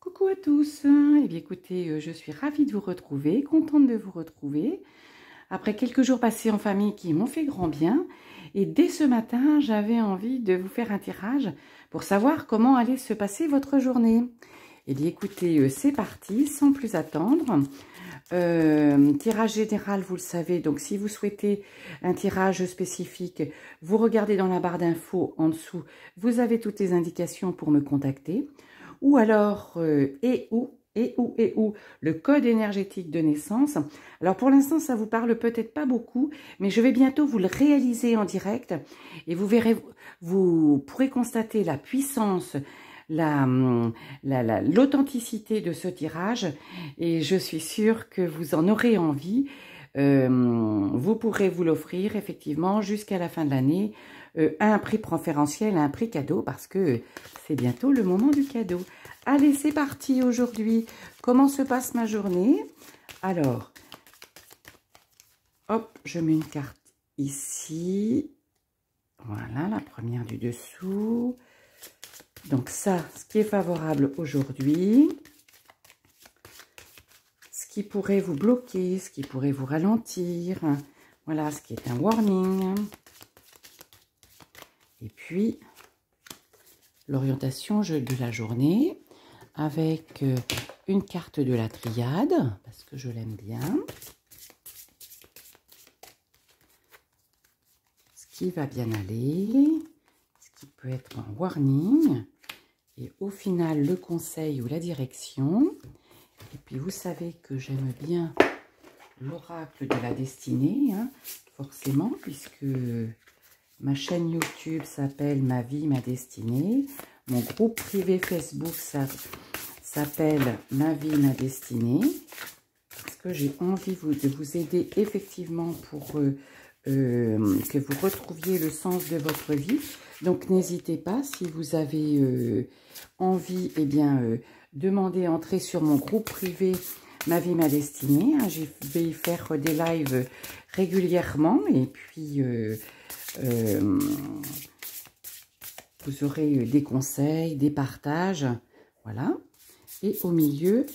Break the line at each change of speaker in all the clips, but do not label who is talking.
Coucou à tous, eh bien écoutez, je suis ravie de vous retrouver, contente de vous retrouver, après quelques jours passés en famille qui m'ont fait grand bien, et dès ce matin, j'avais envie de vous faire un tirage pour savoir comment allait se passer votre journée. Eh bien écoutez, c'est parti, sans plus attendre. Tirage général, vous le savez, donc si vous souhaitez un tirage spécifique, vous regardez dans la barre d'infos en dessous, vous avez toutes les indications pour me contacter. Ou alors, le code énergétique de naissance. Alors pour l'instant, ça vous parle peut-être pas beaucoup, mais je vais bientôt vous le réaliser en direct et vous verrez, vous pourrez constater la puissance, l'authenticité de ce tirage et je suis sûre que vous en aurez envie. Vous pourrez vous l'offrir effectivement jusqu'à la fin de l'année à un prix préférentiel, à un prix cadeau parce que c'est bientôt le moment du cadeau. Allez, c'est parti aujourd'hui. Comment se passe ma journée? Alors, hop, je mets une carte ici. Voilà, la première du dessous. Donc ça, ce qui est favorable aujourd'hui. Ce qui pourrait vous bloquer, ce qui pourrait vous ralentir. Voilà, ce qui est un warning. Et puis, l'orientation de la journée avec une carte de la triade, parce que je l'aime bien. Ce qui va bien aller, ce qui peut être un warning. Et au final, le conseil ou la direction. Et puis, vous savez que j'aime bien l'oracle de la destinée, hein, forcément, puisque ma chaîne YouTube s'appelle Ma vie, ma destinée. Mon groupe privé Facebook s'appelle Ma vie, ma destinée. Parce que j'ai envie de vous aider effectivement pour que vous retrouviez le sens de votre vie. Donc n'hésitez pas, si vous avez envie, eh bien, demandez à entrer sur mon groupe privé Ma vie, ma destinée. Hein, je vais y faire des lives régulièrement et puis vous aurez des conseils, des partages, voilà. Et au milieu,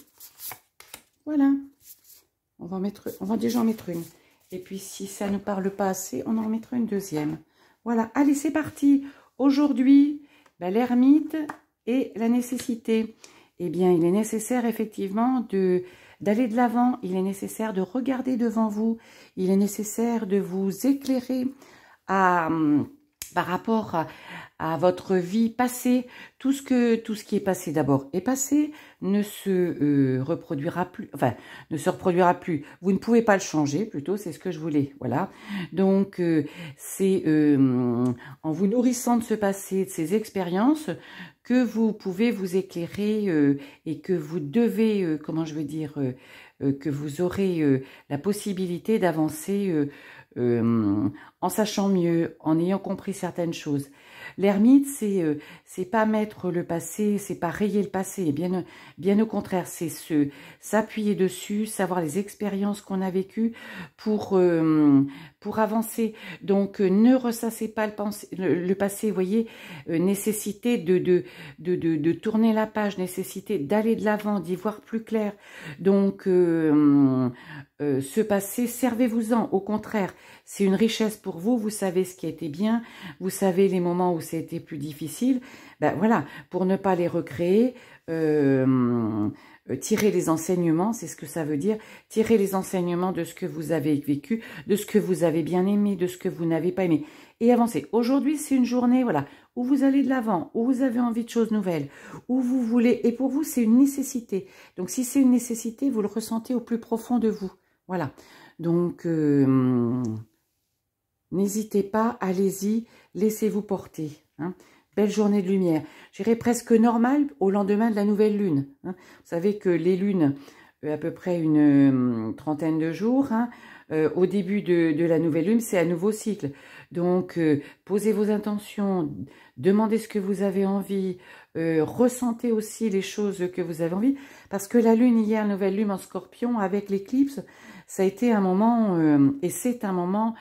voilà, on va déjà en mettre une. Et puis si ça ne parle pas assez, on en mettra une deuxième. Voilà, allez, c'est parti. Aujourd'hui, l'ermite et la nécessité. Eh bien, il est nécessaire effectivement d'aller de l'avant. Il est nécessaire de regarder devant vous. Il est nécessaire de vous éclairer par rapport à votre vie passée. Tout ce qui est passé d'abord est passé, ne se reproduira plus, enfin, ne se reproduira plus. Vous ne pouvez pas le changer, plutôt, c'est ce que je voulais, voilà. Donc, c'est en vous nourrissant de ce passé, de ces expériences, que vous pouvez vous éclairer et que vous devez, comment je veux dire, que vous aurez la possibilité d'avancer en sachant mieux, en ayant compris certaines choses. L'ermite, c'est pas mettre le passé, c'est pas rayer le passé, bien au contraire, c'est s'appuyer dessus, savoir les expériences qu'on a vécues pour avancer. Donc, ne ressassez pas le passé, vous voyez, nécessité de tourner la page, nécessité d'aller de l'avant, d'y voir plus clair. Donc, ce passé, servez-vous-en, au contraire, c'est une richesse pour vous, vous savez ce qui a été bien, vous savez les moments où c'était plus difficile, ben voilà, pour ne pas les recréer, tirer les enseignements, c'est ce que ça veut dire, tirer les enseignements de ce que vous avez vécu, de ce que vous avez bien aimé, de ce que vous n'avez pas aimé, et avancer. Aujourd'hui, c'est une journée, voilà, où vous allez de l'avant, où vous avez envie de choses nouvelles, où vous voulez, et pour vous, c'est une nécessité. Donc, si c'est une nécessité, vous le ressentez au plus profond de vous. Voilà, donc n'hésitez pas, allez-y, laissez-vous porter. Hein. Belle journée de lumière. J'irai presque normale au lendemain de la nouvelle lune. Hein. Vous savez que les lunes, à peu près une trentaine de jours, hein, au début de la nouvelle lune, c'est un nouveau cycle. Donc, posez vos intentions, demandez ce que vous avez envie, ressentez aussi les choses que vous avez envie, parce que la lune hier, nouvelle lune en scorpion, avec l'éclipse, ça a été un moment, et c'est un moment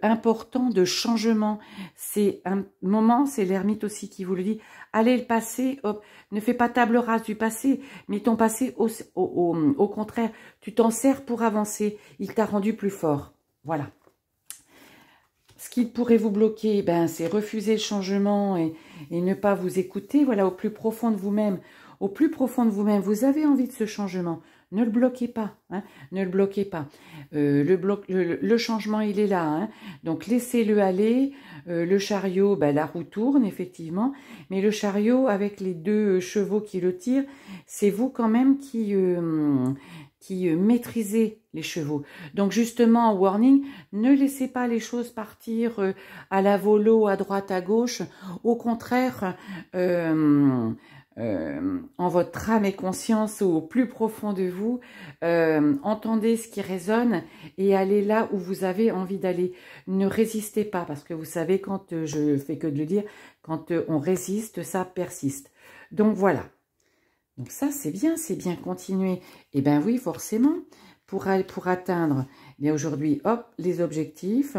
important de changement. C'est un moment, c'est l'ermite aussi qui vous le dit, allez le passé, hop, ne fais pas table rase du passé, mais ton passé, au contraire, tu t'en sers pour avancer. Il t'a rendu plus fort. Voilà. Ce qui pourrait vous bloquer, ben, c'est refuser le changement et ne pas vous écouter. Voilà, au plus profond de vous-même. Au plus profond de vous-même, vous avez envie de ce changement. Ne le bloquez pas. Hein, ne le bloquez pas. Le changement, il est là. Hein, donc, laissez-le aller. Le chariot, ben, la roue tourne, effectivement. Mais le chariot, avec les deux chevaux qui le tirent, c'est vous quand même qui maîtrisez les chevaux. Donc justement, warning, ne laissez pas les choses partir à la volo, à droite, à gauche. Au contraire, en votre âme et conscience, au plus profond de vous, entendez ce qui résonne et allez là où vous avez envie d'aller. Ne résistez pas, parce que vous savez, quand je fais que de le dire, quand on résiste, ça persiste. Donc voilà. Donc ça, c'est bien continuer. Eh bien oui, forcément, pour atteindre, eh bien aujourd'hui, hop, les objectifs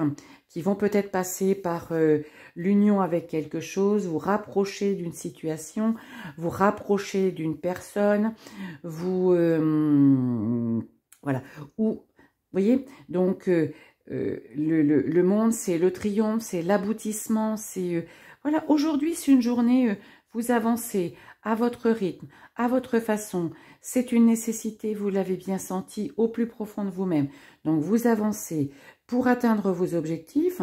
qui vont peut-être passer par l'union avec quelque chose, vous rapprocher d'une situation, vous rapprocher d'une personne, vous... voilà. Ou, vous voyez, donc le monde, c'est le triomphe, c'est l'aboutissement, c'est... voilà, aujourd'hui, c'est une journée, vous avancez à votre rythme, à votre façon. C'est une nécessité, vous l'avez bien senti au plus profond de vous-même. Donc, vous avancez pour atteindre vos objectifs.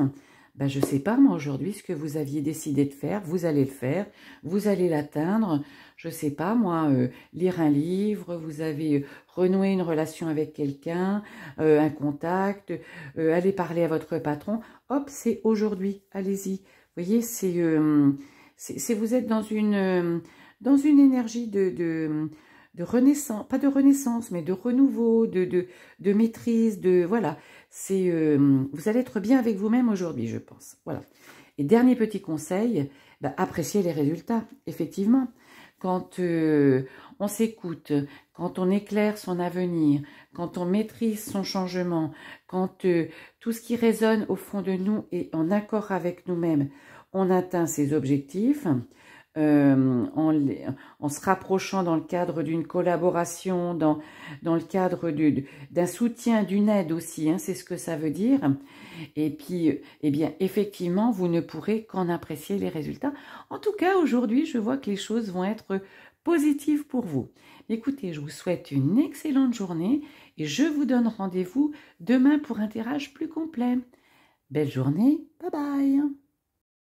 Ben, je ne sais pas, moi, aujourd'hui, ce que vous aviez décidé de faire, vous allez le faire, vous allez l'atteindre. Je ne sais pas, moi, lire un livre, vous avez renoué une relation avec quelqu'un, un contact, aller parler à votre patron. Hop, c'est aujourd'hui, allez-y. Vous voyez, c'est vous êtes dans une énergie de renaissance, pas de renaissance, mais de renouveau, de maîtrise, voilà. Vous allez être bien avec vous-même aujourd'hui, je pense. Voilà. Et dernier petit conseil, ben, appréciez les résultats, effectivement. Quand on s'écoute, quand on éclaire son avenir, quand on maîtrise son changement, quand tout ce qui résonne au fond de nous est en accord avec nous-mêmes, on atteint ses objectifs, en se rapprochant dans le cadre d'une collaboration, dans le cadre d'un soutien, d'une aide aussi, hein, c'est ce que ça veut dire. Et puis, eh bien, effectivement, vous ne pourrez qu'en apprécier les résultats. En tout cas, aujourd'hui, je vois que les choses vont être positives pour vous. Écoutez, je vous souhaite une excellente journée et je vous donne rendez-vous demain pour un tirage plus complet. Belle journée, bye bye.